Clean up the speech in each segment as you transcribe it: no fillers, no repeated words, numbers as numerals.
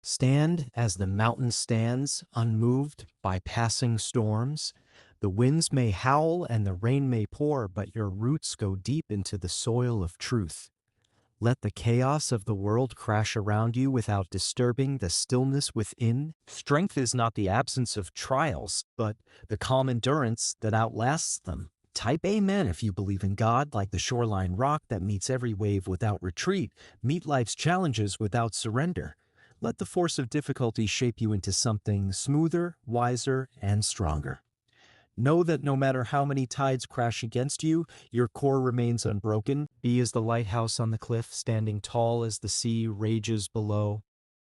Stand as the mountain stands, unmoved by passing storms. The winds may howl and the rain may pour, but your roots go deep into the soil of truth. Let the chaos of the world crash around you without disturbing the stillness within. Strength is not the absence of trials, but the calm endurance that outlasts them. Type Amen if you believe in God, like the shoreline rock that meets every wave without retreat. Meet life's challenges without surrender. Let the force of difficulty shape you into something smoother, wiser, and stronger. Know that no matter how many tides crash against you, your core remains unbroken. Be as the lighthouse on the cliff, standing tall as the sea rages below.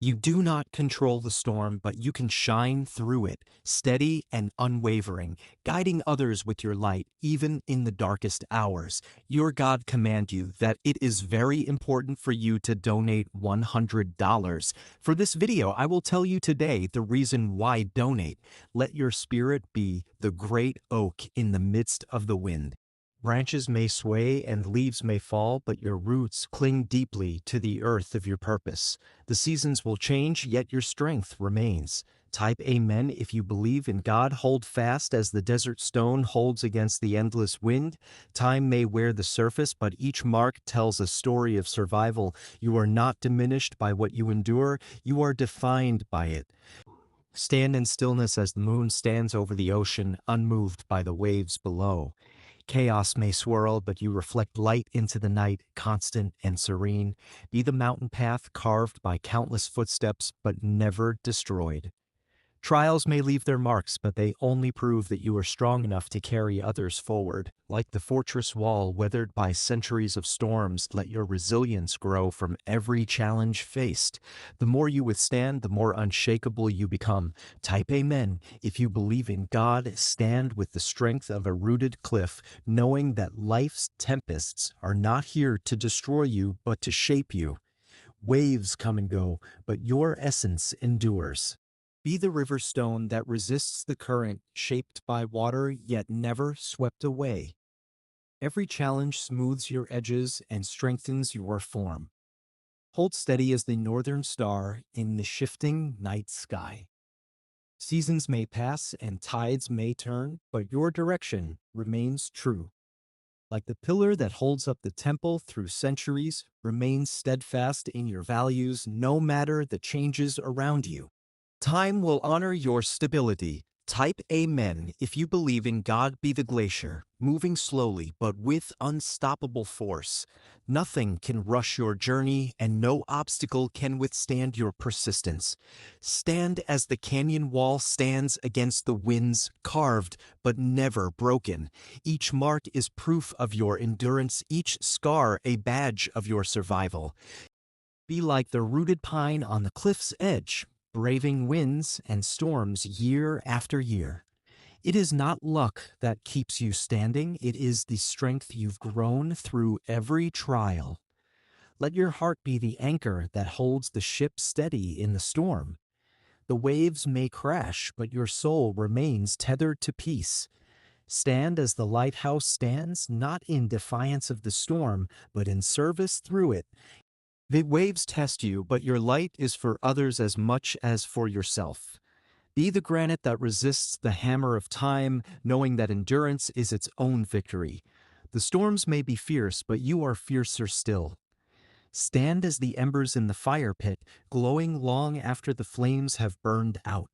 You do not control the storm, but you can shine through it, steady and unwavering, guiding others with your light, even in the darkest hours. Your God command you that it is very important for you to donate $100. For this video, I will tell you today the reason why donate. Let your spirit be the great oak in the midst of the wind. Branches may sway and leaves may fall, but your roots cling deeply to the earth of your purpose. The seasons will change, yet your strength remains. Type Amen if you believe in God. Hold fast as the desert stone holds against the endless wind. Time may wear the surface, but each mark tells a story of survival. You are not diminished by what you endure. You are defined by it. Stand in stillness as the moon stands over the ocean, unmoved by the waves below. Chaos may swirl, but you reflect light into the night, constant and serene. Be the mountain path carved by countless footsteps, but never destroyed. Trials may leave their marks, but they only prove that you are strong enough to carry others forward. Like the fortress wall weathered by centuries of storms, let your resilience grow from every challenge faced. The more you withstand, the more unshakable you become. Type Amen if you believe in God. Stand with the strength of a rooted cliff, knowing that life's tempests are not here to destroy you, but to shape you. Waves come and go, but your essence endures. Be the river stone that resists the current, shaped by water yet never swept away. Every challenge smooths your edges and strengthens your form. Hold steady as the northern star in the shifting night sky. Seasons may pass and tides may turn, but your direction remains true. Like the pillar that holds up the temple through centuries, remain steadfast in your values no matter the changes around you. Time will honor your stability. Type Amen if you believe in God. Be the glacier, moving slowly but with unstoppable force. Nothing can rush your journey and no obstacle can withstand your persistence. Stand as the canyon wall stands against the winds, carved but never broken. Each mark is proof of your endurance, each scar a badge of your survival. Be like the rooted pine on the cliff's edge, braving winds and storms year after year. It is not luck that keeps you standing, it is the strength you've grown through every trial. Let your heart be the anchor that holds the ship steady in the storm. The waves may crash, but your soul remains tethered to peace. Stand as the lighthouse stands, not in defiance of the storm, but in service through it. The waves test you, but your light is for others as much as for yourself. Be the granite that resists the hammer of time, knowing that endurance is its own victory. The storms may be fierce, but you are fiercer still. Stand as the embers in the fire pit, glowing long after the flames have burned out.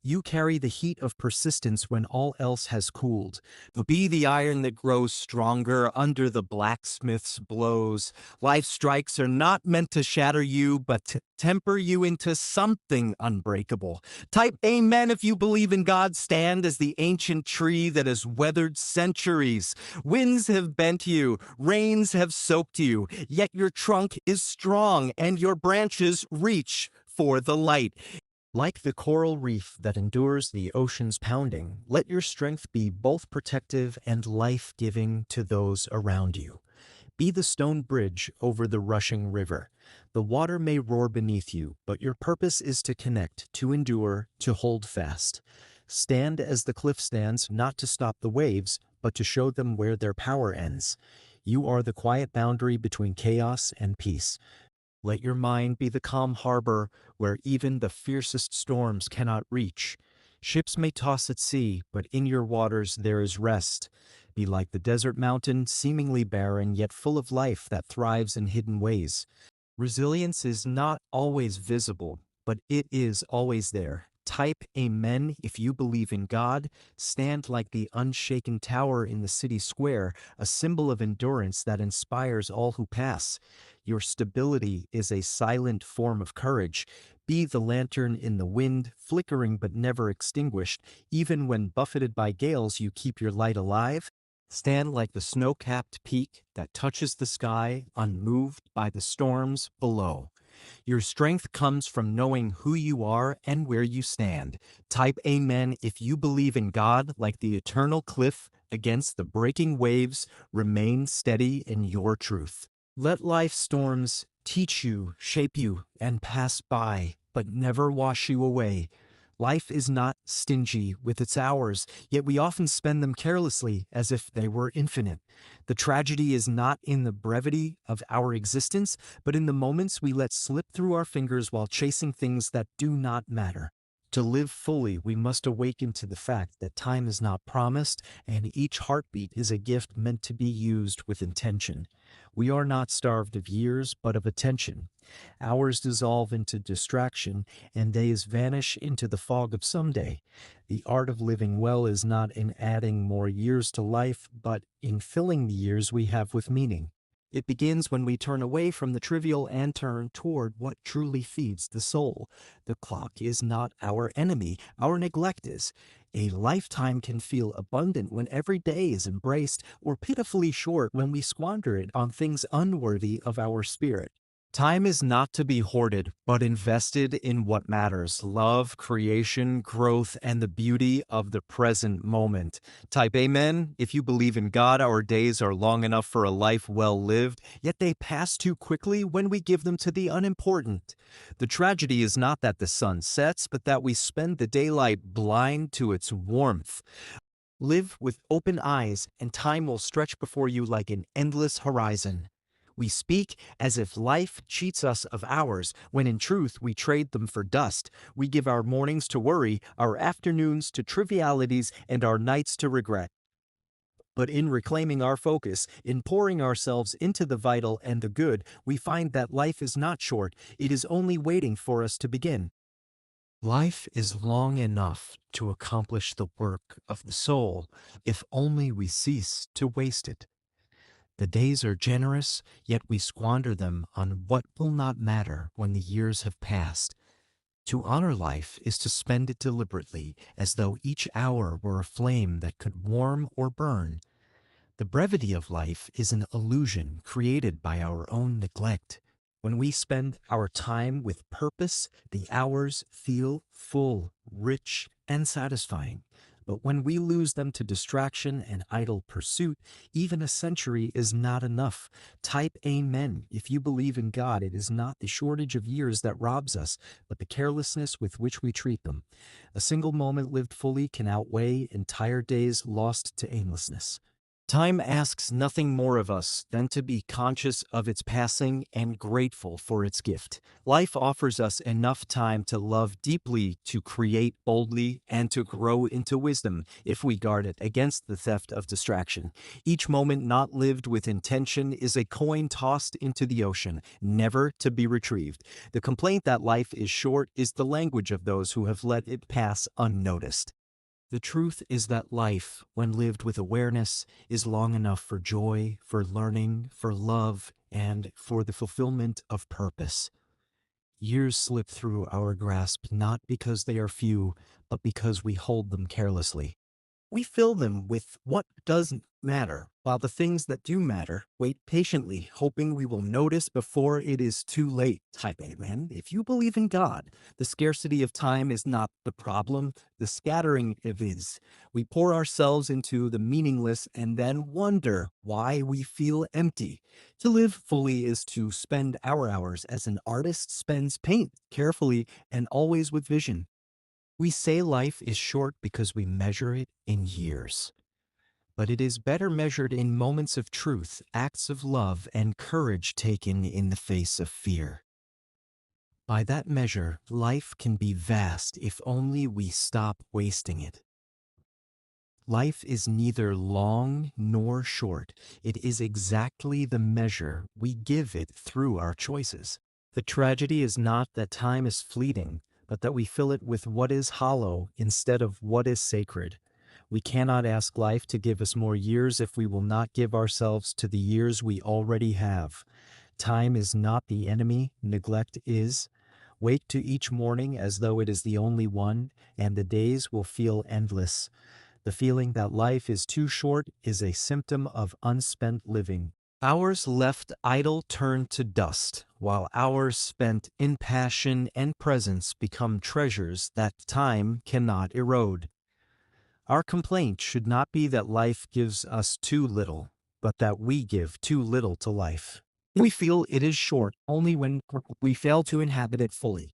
You carry the heat of persistence when all else has cooled. Be the iron that grows stronger under the blacksmith's blows. Life's strikes are not meant to shatter you, but to temper you into something unbreakable. Type Amen if you believe in God. Stand as the ancient tree that has weathered centuries. Winds have bent you, rains have soaked you, yet your trunk is strong and your branches reach for the light. Like the coral reef that endures the ocean's pounding, let your strength be both protective and life-giving to those around you. Be the stone bridge over the rushing river. The water may roar beneath you, but your purpose is to connect, to endure, to hold fast. Stand as the cliff stands, not to stop the waves, but to show them where their power ends. You are the quiet boundary between chaos and peace. Let your mind be the calm harbor where even the fiercest storms cannot reach. Ships may toss at sea, but in your waters there is rest. Be like the desert mountain, seemingly barren, yet full of life that thrives in hidden ways. Resilience is not always visible, but it is always there. Type Amen if you believe in God. Stand like the unshaken tower in the city square, a symbol of endurance that inspires all who pass. Your stability is a silent form of courage. Be the lantern in the wind, flickering but never extinguished. Even when buffeted by gales, you keep your light alive. Stand like the snow-capped peak that touches the sky, unmoved by the storms below. Your strength comes from knowing who you are and where you stand. Type Amen if you believe in God like the eternal cliff against the breaking waves. Remain steady in your truth. Let life's storms teach you, shape you, and pass by, but never wash you away. Life is not stingy with its hours, yet we often spend them carelessly as if they were infinite. The tragedy is not in the brevity of our existence, but in the moments we let slip through our fingers while chasing things that do not matter. To live fully, we must awaken to the fact that time is not promised, and each heartbeat is a gift meant to be used with intention. We are not starved of years, but of attention. Hours dissolve into distraction, and days vanish into the fog of someday. The art of living well is not in adding more years to life, but in filling the years we have with meaning. It begins when we turn away from the trivial and turn toward what truly feeds the soul. The clock is not our enemy, our neglect is. A lifetime can feel abundant when every day is embraced, or pitifully short when we squander it on things unworthy of our spirit. Time is not to be hoarded, but invested in what matters: love, creation, growth, and the beauty of the present moment. Type Amen if you believe in God. Our days are long enough for a life well lived, yet they pass too quickly when we give them to the unimportant. The tragedy is not that the sun sets, but that we spend the daylight blind to its warmth. Live with open eyes, and time will stretch before you like an endless horizon. We speak as if life cheats us of hours, when in truth we trade them for dust. We give our mornings to worry, our afternoons to trivialities, and our nights to regret. But in reclaiming our focus, in pouring ourselves into the vital and the good, we find that life is not short, it is only waiting for us to begin. Life is long enough to accomplish the work of the soul, if only we cease to waste it. The days are generous, yet we squander them on what will not matter when the years have passed. To honor life is to spend it deliberately, as though each hour were a flame that could warm or burn. The brevity of life is an illusion created by our own neglect. When we spend our time with purpose, the hours feel full, rich, and satisfying. But when we lose them to distraction and idle pursuit, even a century is not enough. Type Amen if you believe in God. It is not the shortage of years that robs us, but the carelessness with which we treat them. A single moment lived fully can outweigh entire days lost to aimlessness. Time asks nothing more of us than to be conscious of its passing and grateful for its gift. Life offers us enough time to love deeply, to create boldly, and to grow into wisdom if we guard it against the theft of distraction. Each moment not lived with intention is a coin tossed into the ocean, never to be retrieved. The complaint that life is short is the language of those who have let it pass unnoticed. The truth is that life, when lived with awareness, is long enough for joy, for learning, for love, and for the fulfillment of purpose. Years slip through our grasp not because they are few, but because we hold them carelessly. We fill them with what doesn't matter, while the things that do matter wait patiently, hoping we will notice before it is too late. Type Amen if you believe in God. The scarcity of time is not the problem, the scattering of is. We pour ourselves into the meaningless and then wonder why we feel empty. To live fully is to spend our hours as an artist spends paint, carefully and always with vision. We say life is short because we measure it in years. But it is better measured in moments of truth, acts of love, and courage taken in the face of fear. By that measure, life can be vast if only we stop wasting it. Life is neither long nor short. It is exactly the measure we give it through our choices. The tragedy is not that time is fleeting, but that we fill it with what is hollow instead of what is sacred. We cannot ask life to give us more years if we will not give ourselves to the years we already have. Time is not the enemy, neglect is. Wake to each morning as though it is the only one, and the days will feel endless. The feeling that life is too short is a symptom of unspent living. Hours left idle turn to dust, while hours spent in passion and presence become treasures that time cannot erode. Our complaint should not be that life gives us too little, but that we give too little to life. We feel it is short only when we fail to inhabit it fully.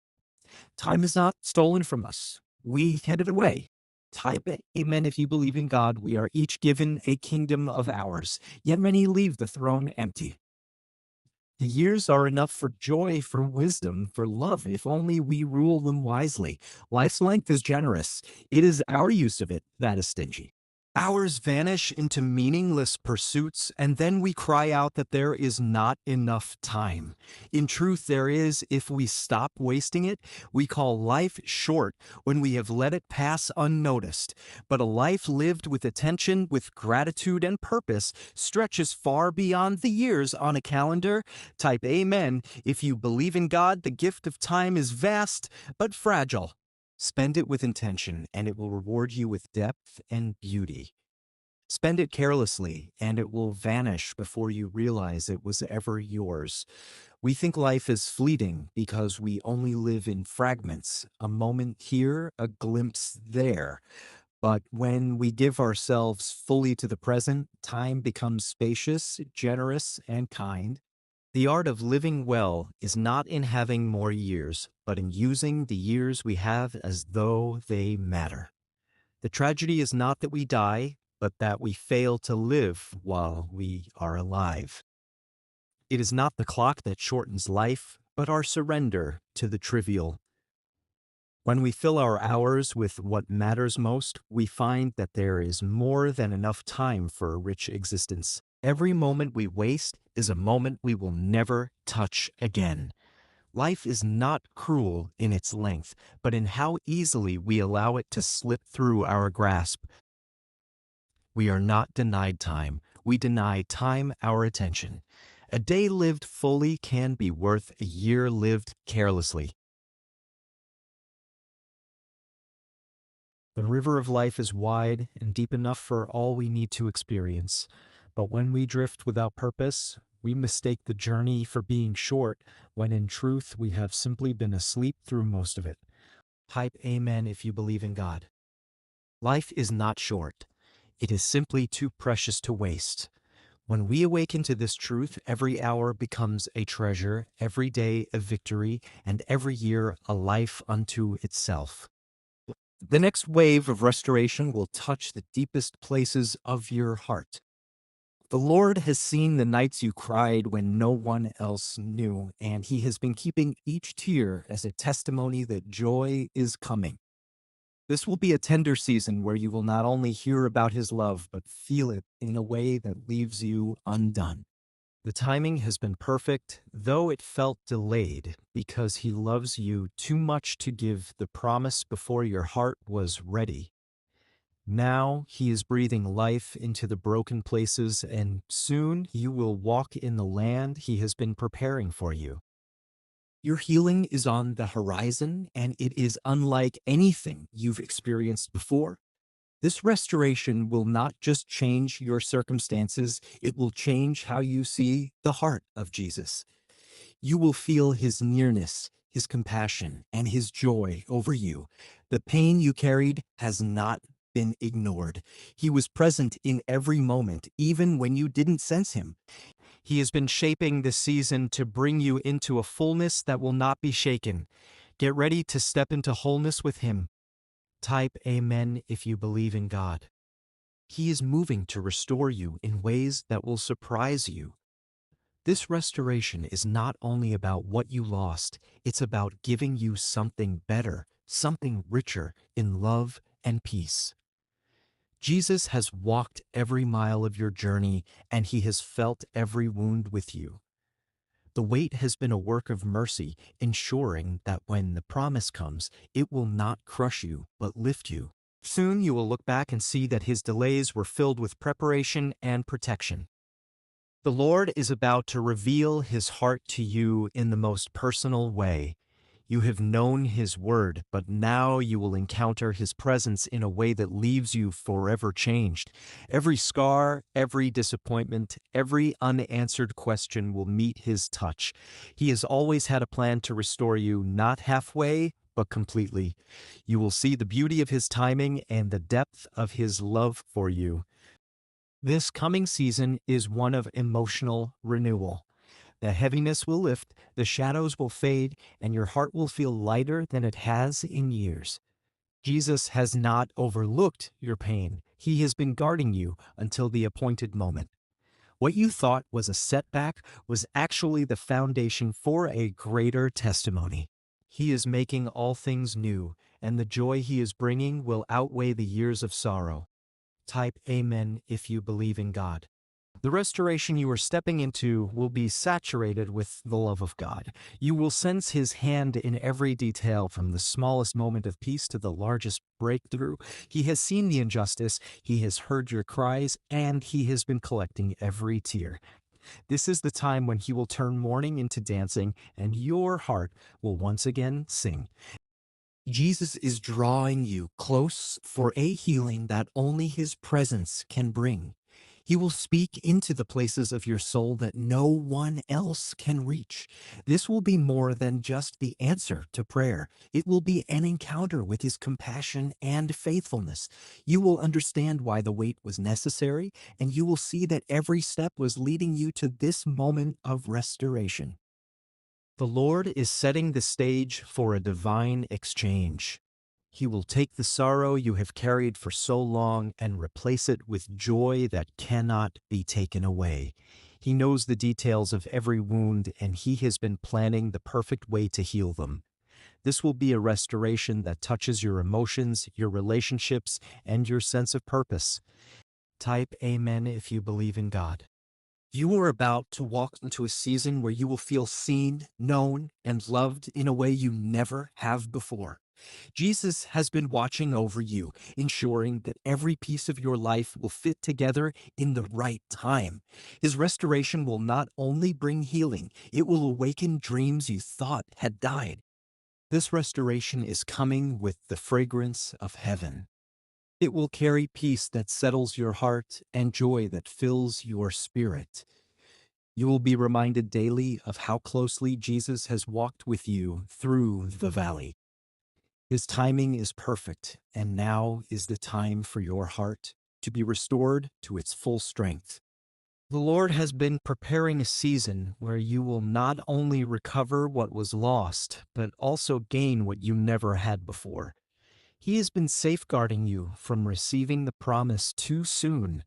Time is not stolen from us. We hand it away. Type amen if you believe in God. We are each given a kingdom of ours, yet many leave the throne empty. The years are enough for joy, for wisdom, for love, if only we rule them wisely. Life's length is generous. It is our use of it that is stingy. Hours vanish into meaningless pursuits, and then we cry out that there is not enough time. In truth, there is if we stop wasting it. We call life short when we have let it pass unnoticed. But a life lived with attention, with gratitude and purpose stretches far beyond the years on a calendar. Type amen if you believe in God. The gift of time is vast but fragile. Spend it with intention, and it will reward you with depth and beauty. Spend it carelessly, and it will vanish before you realize it was ever yours. We think life is fleeting because we only live in fragments, a moment here, a glimpse there. But when we give ourselves fully to the present, time becomes spacious, generous, and kind. The art of living well is not in having more years, but in using the years we have as though they matter. The tragedy is not that we die, but that we fail to live while we are alive. It is not the clock that shortens life, but our surrender to the trivial. When we fill our hours with what matters most, we find that there is more than enough time for a rich existence. Every moment we waste is a moment we will never touch again. Life is not cruel in its length, but in how easily we allow it to slip through our grasp. We are not denied time. We deny time our attention. A day lived fully can be worth a year lived carelessly. The river of life is wide and deep enough for all we need to experience. But when we drift without purpose, we mistake the journey for being short, when in truth we have simply been asleep through most of it. Type amen if you believe in God. Life is not short. It is simply too precious to waste. When we awaken to this truth, every hour becomes a treasure, every day a victory, and every year a life unto itself. The next wave of restoration will touch the deepest places of your heart. The Lord has seen the nights you cried when no one else knew, and He has been keeping each tear as a testimony that joy is coming. This will be a tender season where you will not only hear about His love, but feel it in a way that leaves you undone. The timing has been perfect, though it felt delayed, because He loves you too much to give the promise before your heart was ready. Now He is breathing life into the broken places, and soon you will walk in the land He has been preparing for you. Your healing is on the horizon, and it is unlike anything you've experienced before. This restoration will not just change your circumstances, it will change how you see the heart of Jesus. You will feel His nearness, His compassion, and His joy over you. The pain you carried has not been ignored. He was present in every moment, even when you didn't sense Him. He has been shaping this season to bring you into a fullness that will not be shaken. Get ready to step into wholeness with Him. Type amen if you believe in God. He is moving to restore you in ways that will surprise you. This restoration is not only about what you lost, it's about giving you something better, something richer in love and peace. Jesus has walked every mile of your journey, and he has felt every wound with you. The wait has been a work of mercy, ensuring that when the promise comes, it will not crush you, but lift you. Soon you will look back and see that his delays were filled with preparation and protection. The Lord is about to reveal his heart to you in the most personal way. You have known his word, but now you will encounter his presence in a way that leaves you forever changed. Every scar, every disappointment, every unanswered question will meet his touch. He has always had a plan to restore you, not halfway, but completely. You will see the beauty of his timing and the depth of his love for you. This coming season is one of emotional renewal. The heaviness will lift, the shadows will fade, and your heart will feel lighter than it has in years. Jesus has not overlooked your pain. He has been guarding you until the appointed moment. What you thought was a setback was actually the foundation for a greater testimony. He is making all things new, and the joy he is bringing will outweigh the years of sorrow. Type Amen if you believe in God. The restoration you are stepping into will be saturated with the love of God. You will sense his hand in every detail, from the smallest moment of peace to the largest breakthrough. He has seen the injustice, he has heard your cries, and he has been collecting every tear. This is the time when he will turn mourning into dancing, and your heart will once again sing. Jesus is drawing you close for a healing that only his presence can bring. He will speak into the places of your soul that no one else can reach. This will be more than just the answer to prayer. It will be an encounter with his compassion and faithfulness. You will understand why the wait was necessary, and you will see that every step was leading you to this moment of restoration. The Lord is setting the stage for a divine exchange. He will take the sorrow you have carried for so long and replace it with joy that cannot be taken away. He knows the details of every wound, and he has been planning the perfect way to heal them. This will be a restoration that touches your emotions, your relationships, and your sense of purpose. Type Amen if you believe in God. You are about to walk into a season where you will feel seen, known, and loved in a way you never have before. Jesus has been watching over you, ensuring that every piece of your life will fit together in the right time. His restoration will not only bring healing, it will awaken dreams you thought had died. This restoration is coming with the fragrance of heaven. It will carry peace that settles your heart and joy that fills your spirit. You will be reminded daily of how closely Jesus has walked with you through the valley. His timing is perfect, and now is the time for your heart to be restored to its full strength. The Lord has been preparing a season where you will not only recover what was lost, but also gain what you never had before. He has been safeguarding you from receiving the promise too soon.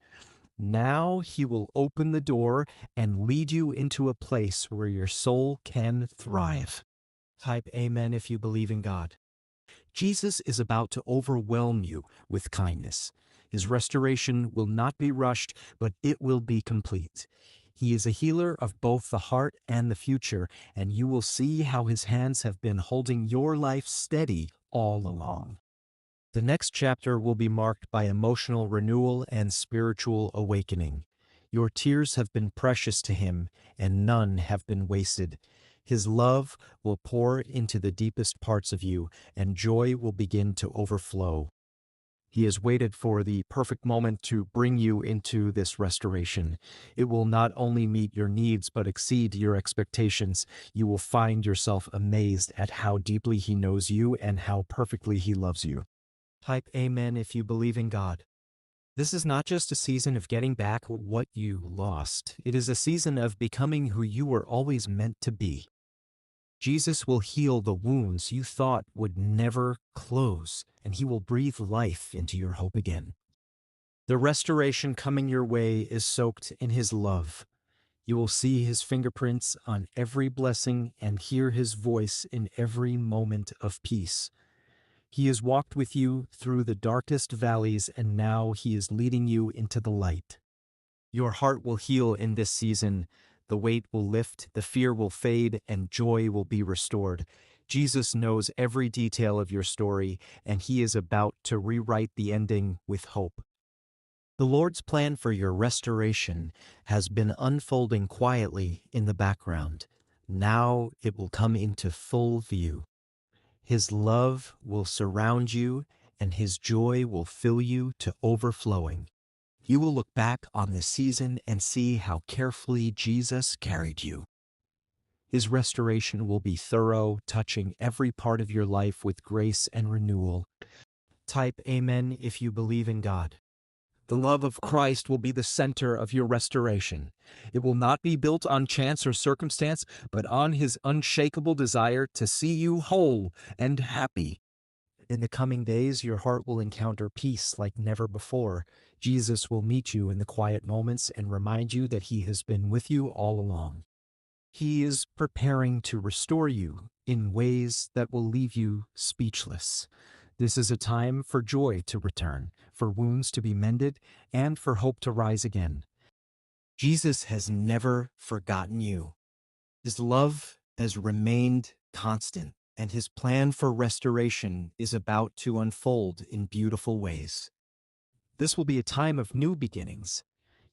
Now he will open the door and lead you into a place where your soul can thrive. Type Amen if you believe in God. Jesus is about to overwhelm you with kindness. His restoration will not be rushed, but it will be complete. He is a healer of both the heart and the future, and you will see how his hands have been holding your life steady all along. The next chapter will be marked by emotional renewal and spiritual awakening. Your tears have been precious to him, and none have been wasted. His love will pour into the deepest parts of you, and joy will begin to overflow. He has waited for the perfect moment to bring you into this restoration. It will not only meet your needs, but exceed your expectations. You will find yourself amazed at how deeply he knows you and how perfectly he loves you. Type Amen if you believe in God. This is not just a season of getting back what you lost. It is a season of becoming who you were always meant to be. Jesus will heal the wounds you thought would never close, and he will breathe life into your hope again. The restoration coming your way is soaked in his love. You will see his fingerprints on every blessing and hear his voice in every moment of peace. He has walked with you through the darkest valleys, and now he is leading you into the light. Your heart will heal in this season. The weight will lift, the fear will fade, and joy will be restored. Jesus knows every detail of your story, and he is about to rewrite the ending with hope. The Lord's plan for your restoration has been unfolding quietly in the background. Now it will come into full view. His love will surround you, and his joy will fill you to overflowing. You will look back on this season and see how carefully Jesus carried you. His restoration will be thorough, touching every part of your life with grace and renewal. Type Amen if you believe in God. The love of Christ will be the center of your restoration. It will not be built on chance or circumstance, but on his unshakable desire to see you whole and happy. In the coming days, your heart will encounter peace like never before. Jesus will meet you in the quiet moments and remind you that he has been with you all along. He is preparing to restore you in ways that will leave you speechless. This is a time for joy to return, for wounds to be mended, and for hope to rise again. Jesus has never forgotten you. His love has remained constant, and his plan for restoration is about to unfold in beautiful ways. This will be a time of new beginnings.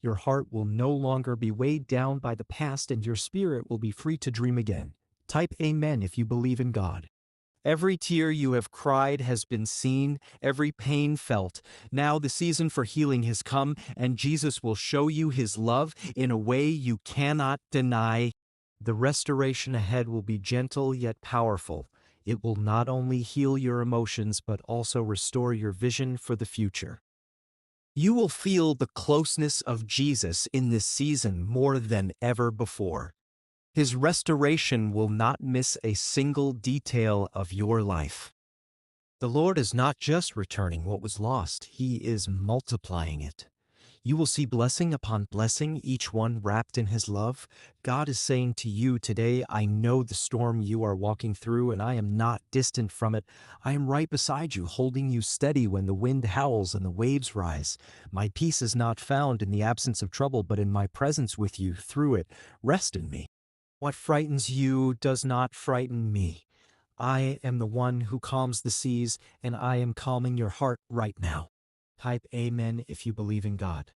Your heart will no longer be weighed down by the past, and your spirit will be free to dream again. Type Amen if you believe in God. Every tear you have cried has been seen, every pain felt. Now the season for healing has come, and Jesus will show you his love in a way you cannot deny. The restoration ahead will be gentle yet powerful. It will not only heal your emotions, but also restore your vision for the future. You will feel the closeness of Jesus in this season more than ever before. His restoration will not miss a single detail of your life. The Lord is not just returning what was lost, he is multiplying it. You will see blessing upon blessing, each one wrapped in his love. God is saying to you today, I know the storm you are walking through, and I am not distant from it. I am right beside you, holding you steady when the wind howls and the waves rise. My peace is not found in the absence of trouble, but in my presence with you through it. Rest in me. What frightens you does not frighten me. I am the one who calms the seas, and I am calming your heart right now. Type Amen if you believe in God.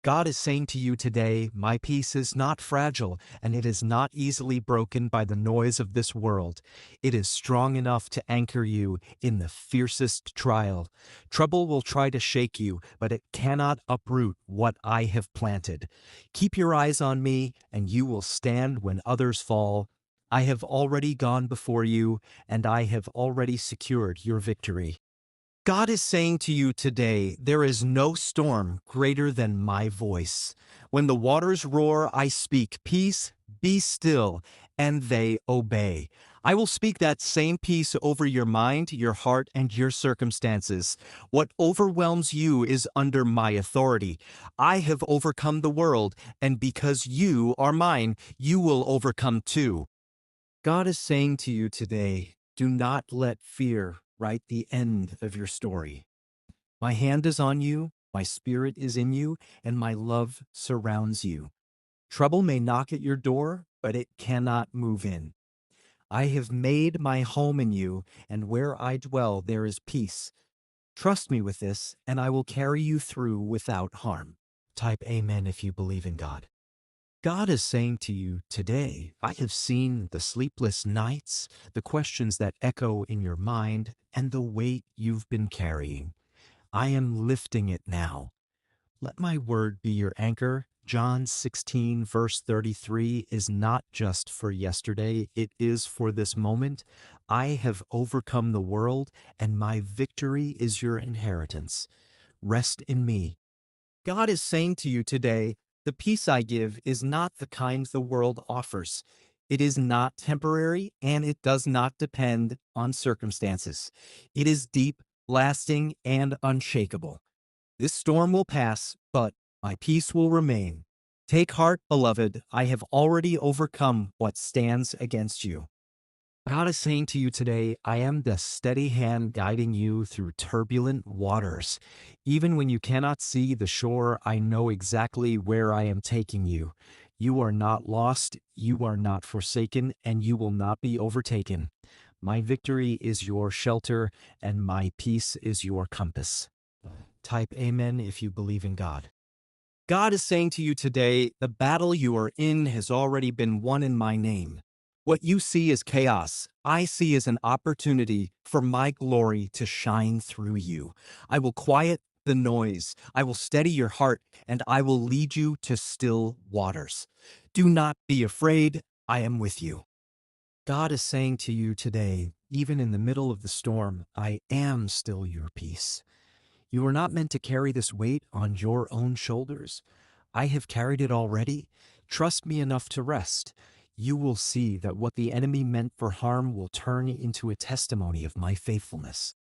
God is saying to you today, my peace is not fragile, and it is not easily broken by the noise of this world. It is strong enough to anchor you in the fiercest trial. Trouble will try to shake you, but it cannot uproot what I have planted. Keep your eyes on me, and you will stand when others fall. I have already gone before you, and I have already secured your victory. God is saying to you today, there is no storm greater than my voice. When the waters roar, I speak, peace, be still, and they obey. I will speak that same peace over your mind, your heart, and your circumstances. What overwhelms you is under my authority. I have overcome the world, and because you are mine, you will overcome too. God is saying to you today, do not let fear write the end of your story. My hand is on you, my spirit is in you, and my love surrounds you. Trouble may knock at your door, but it cannot move in. I have made my home in you, and where I dwell there is peace. Trust me with this, and I will carry you through without harm. Type Amen if you believe in God. God is saying to you today, I have seen the sleepless nights, the questions that echo in your mind, and the weight you've been carrying. I am lifting it now. Let my word be your anchor. John 16, verse 33 is not just for yesterday, it is for this moment. I have overcome the world, and my victory is your inheritance. Rest in me. God is saying to you today, the peace I give is not the kind the world offers. It is not temporary, and it does not depend on circumstances. It is deep, lasting, and unshakable. This storm will pass, but my peace will remain. Take heart, beloved, I have already overcome what stands against you. God is saying to you today, I am the steady hand guiding you through turbulent waters. Even when you cannot see the shore, I know exactly where I am taking you. You are not lost, you are not forsaken, and you will not be overtaken. My victory is your shelter, and my peace is your compass. Type Amen if you believe in God. God is saying to you today, the battle you are in has already been won in my name. What you see is chaos. I see as an opportunity for my glory to shine through you. I will quiet the noise. I will steady your heart, and I will lead you to still waters. Do not be afraid. I am with you. God is saying to you today, even in the middle of the storm, I am still your peace. You are not meant to carry this weight on your own shoulders. I have carried it already. Trust me enough to rest. You will see that what the enemy meant for harm will turn into a testimony of my faithfulness.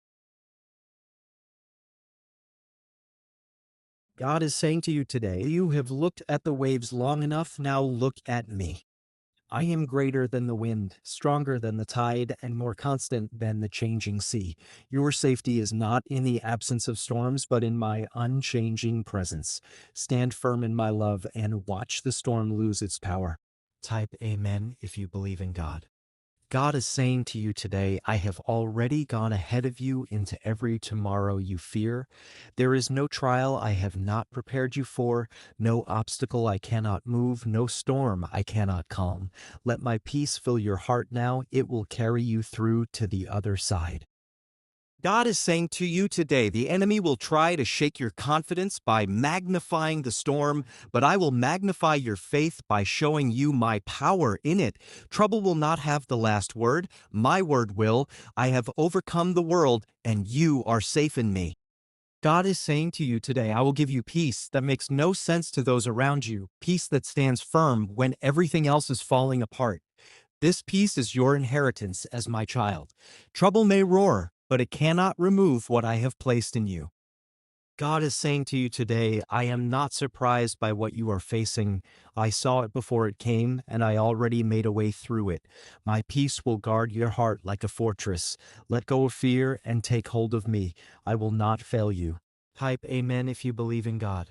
God is saying to you today, you have looked at the waves long enough, now look at me. I am greater than the wind, stronger than the tide, and more constant than the changing sea. Your safety is not in the absence of storms, but in my unchanging presence. Stand firm in my love and watch the storm lose its power. Type Amen if you believe in God. God is saying to you today, I have already gone ahead of you into every tomorrow you fear. There is no trial I have not prepared you for, no obstacle I cannot move, no storm I cannot calm. Let my peace fill your heart now. It will carry you through to the other side. God is saying to you today, the enemy will try to shake your confidence by magnifying the storm, but I will magnify your faith by showing you my power in it. Trouble will not have the last word. My word will. I have overcome the world, and you are safe in me. God is saying to you today, I will give you peace that makes no sense to those around you, peace that stands firm when everything else is falling apart. This peace is your inheritance as my child. Trouble may roar, but it cannot remove what I have placed in you. God is saying to you today, I am not surprised by what you are facing. I saw it before it came, and I already made a way through it. My peace will guard your heart like a fortress. Let go of fear and take hold of me. I will not fail you. Type Amen if you believe in God.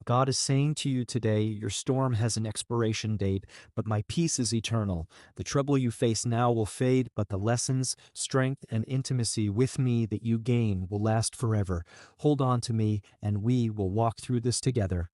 God is saying to you today, your storm has an expiration date, but my peace is eternal. The trouble you face now will fade, but the lessons, strength, and intimacy with me that you gain will last forever. Hold on to me, and we will walk through this together.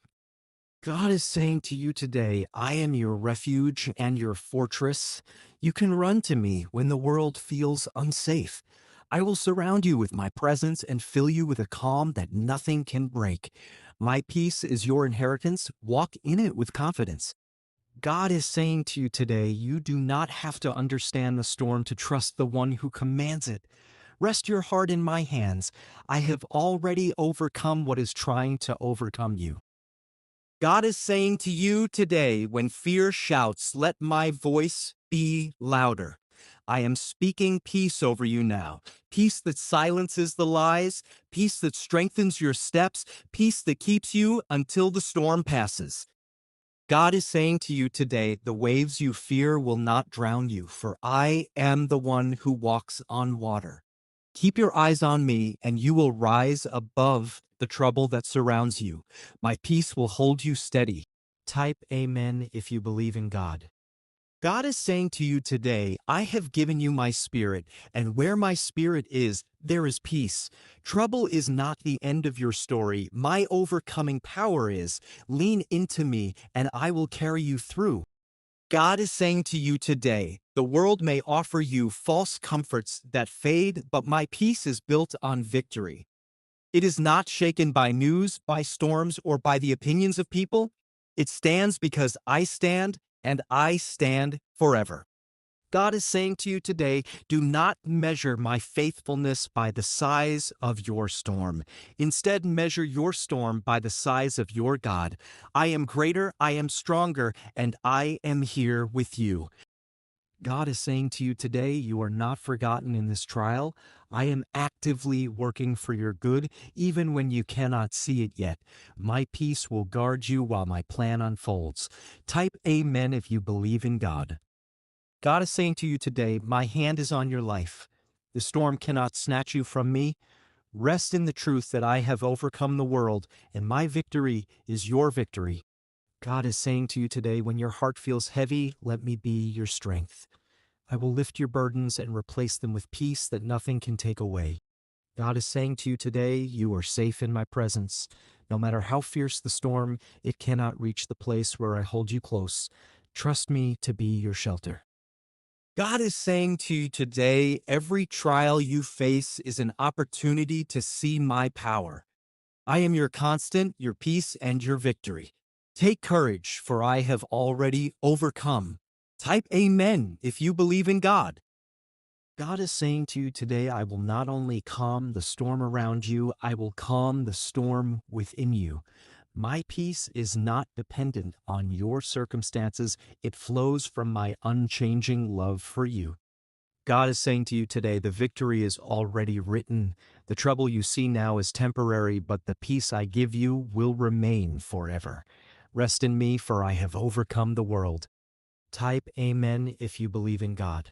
God is saying to you today, I am your refuge and your fortress. You can run to me when the world feels unsafe. I will surround you with my presence and fill you with a calm that nothing can break. My peace is your inheritance. Walk in it with confidence. God is saying to you today, you do not have to understand the storm to trust the one who commands it. Rest your heart in my hands. I have already overcome what is trying to overcome you. God is saying to you today, when fear shouts, let my voice be louder. I am speaking peace over you now. Peace that silences the lies, peace that strengthens your steps, peace that keeps you until the storm passes. God is saying to you today, the waves you fear will not drown you, for I am the one who walks on water. Keep your eyes on me, and you will rise above the trouble that surrounds you. My peace will hold you steady. Type Amen if you believe in God. God is saying to you today, I have given you my spirit, and where my spirit is, there is peace. Trouble is not the end of your story. My overcoming power is. Lean into me, and I will carry you through. God is saying to you today, the world may offer you false comforts that fade, but my peace is built on victory. It is not shaken by news, by storms, or by the opinions of people. It stands because I stand, and I stand forever. God is saying to you today, do not measure my faithfulness by the size of your storm. Instead, measure your storm by the size of your God. I am greater, I am stronger, and I am here with you. God is saying to you today, you are not forgotten in this trial. I am actively working for your good, even when you cannot see it yet. My peace will guard you while my plan unfolds. Type Amen if you believe in God. God is saying to you today, my hand is on your life. The storm cannot snatch you from me. Rest in the truth that I have overcome the world, and my victory is your victory. God is saying to you today, when your heart feels heavy, let me be your strength. I will lift your burdens and replace them with peace that nothing can take away. God is saying to you today, you are safe in my presence. No matter how fierce the storm, it cannot reach the place where I hold you close. Trust me to be your shelter. God is saying to you today, every trial you face is an opportunity to see my power. I am your constant, your peace, and your victory. Take courage, for I have already overcome. Type Amen if you believe in God. God is saying to you today, I will not only calm the storm around you, I will calm the storm within you. My peace is not dependent on your circumstances. It flows from my unchanging love for you. God is saying to you today, the victory is already written. The trouble you see now is temporary, but the peace I give you will remain forever. Rest in me, for I have overcome the world. Type Amen if you believe in God.